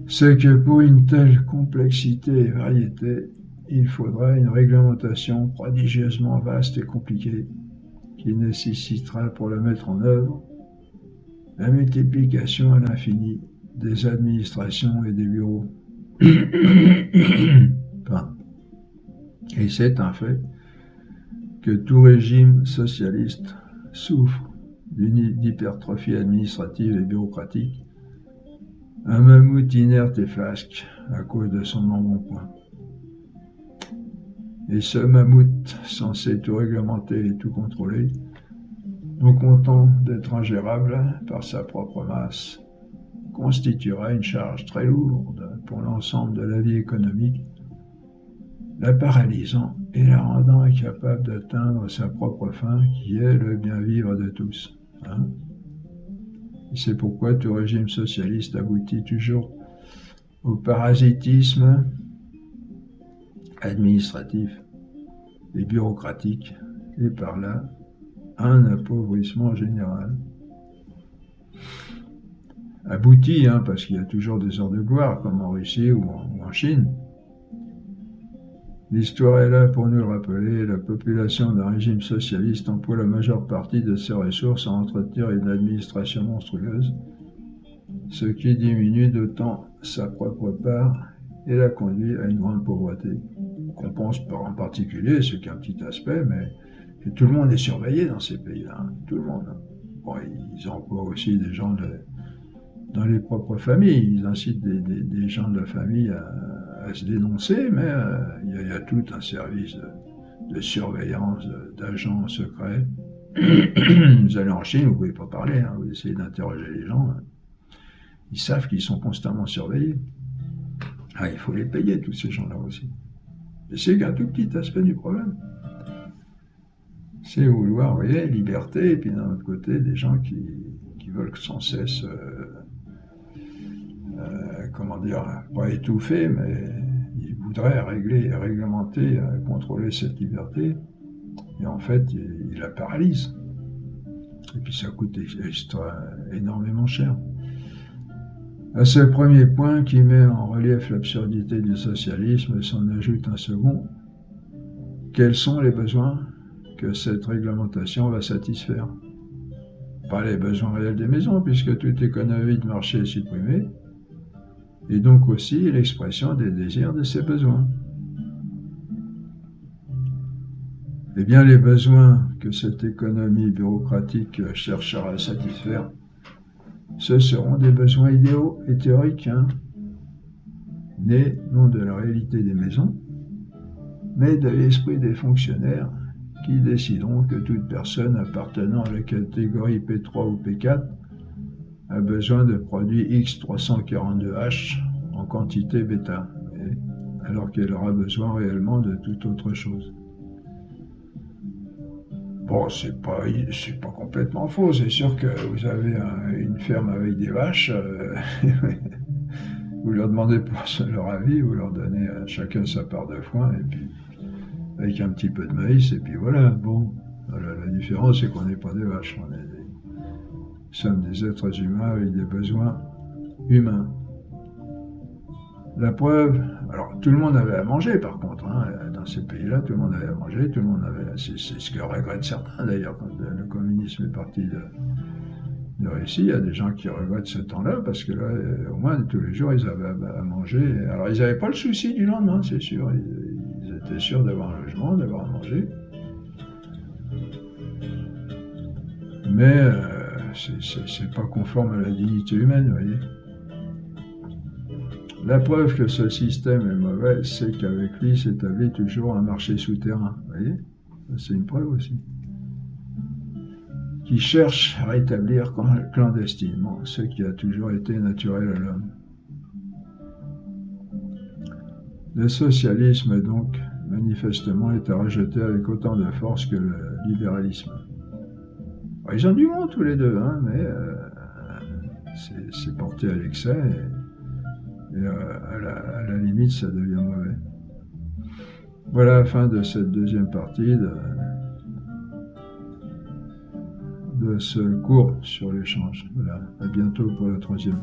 c'est que pour une telle complexité et variété, il faudra une réglementation prodigieusement vaste et compliquée qui nécessitera pour la mettre en œuvre la multiplication à l'infini des administrations et des bureaux. Et c'est un fait que tout régime socialiste souffre d'une hypertrophie administrative et bureaucratique, un mammouth inerte et flasque à cause de son embonpoint. Et ce mammouth, censé tout réglementer et tout contrôler, non content d'être ingérable par sa propre masse, constituera une charge très lourde pour l'ensemble de la vie économique, la paralysant et la rendant incapable d'atteindre sa propre fin, qui est le bien-vivre de tous. Et c'est pourquoi tout régime socialiste aboutit toujours au parasitisme administratif et bureaucratique, et par là, un appauvrissement général. Abouti, parce qu'il y a toujours des heures de gloire, comme en Russie ou en Chine. L'histoire est là pour nous le rappeler, la population d'un régime socialiste emploie la majeure partie de ses ressources à entretenir une administration monstrueuse, ce qui diminue d'autant sa propre part et la conduit à une grande pauvreté. Qu'on pense en particulier, c'est qu'un petit aspect, mais que tout le monde est surveillé dans ces pays-là, tout le monde. Bon, ils emploient aussi des gens dans les propres familles, ils incitent des gens de la famille à se dénoncer, mais il y a tout un service de surveillance, d'agents secrets. Vous allez en Chine, vous ne pouvez pas parler, vous essayez d'interroger les gens, ils savent qu'ils sont constamment surveillés. Il faut les payer, tous ces gens-là aussi. Et c'est qu'un tout petit aspect du problème. C'est vouloir, vous voyez, liberté, et puis d'un autre côté, des gens qui veulent sans cesse, pas étouffer, mais voudrait régler, réglementer, contrôler cette liberté, et en fait, il la paralyse. Et puis ça coûte énormément cher. C'est le premier point qui met en relief l'absurdité du socialisme, et s'en ajoute un second. Quels sont les besoins que cette réglementation va satisfaire? Pas les besoins réels des maisons, puisque toute économie de marché est supprimée, et donc aussi l'expression des désirs de ces besoins. Eh bien, les besoins que cette économie bureaucratique cherchera à satisfaire, ce seront des besoins idéaux et théoriques, nés non de la réalité des maisons, mais de l'esprit des fonctionnaires qui décideront que toute personne appartenant à la catégorie P3 ou P4 a besoin de produits X342H en quantité bêta, alors qu'elle aura besoin réellement de toute autre chose. Bon, c'est pas complètement faux, c'est sûr que vous avez une ferme avec des vaches, vous leur demandez pour leur avis, vous leur donnez à chacun sa part de foin, et puis avec un petit peu de maïs, et puis voilà, bon. Voilà, la différence, c'est qu'on n'est pas des vaches, nous sommes des êtres humains avec des besoins humains. La preuve, alors tout le monde avait à manger par contre, dans ces pays-là, tout le monde avait à manger, tout le monde avait, c'est ce que regrettent certains d'ailleurs, quand le communisme est parti de Russie, il y a des gens qui regrettent ce temps-là, parce que là, au moins tous les jours, ils avaient à manger. Alors ils n'avaient pas le souci du lendemain, c'est sûr, ils étaient sûrs d'avoir un logement, d'avoir à manger. Mais c'est pas conforme à la dignité humaine, vous voyez. La preuve que ce système est mauvais, c'est qu'avec lui s'établit toujours un marché souterrain, vous voyez. C'est une preuve aussi. Qui cherche à rétablir clandestinement ce qui a toujours été naturel à l'homme. Le socialisme, donc, manifestement, est à rejeter avec autant de force que le libéralisme. Alors, ils ont du monde tous les deux, mais c'est porté à l'excès, et à la limite, ça devient mauvais. Voilà la fin de cette deuxième partie de ce cours sur l'échange. Voilà, à bientôt pour la troisième.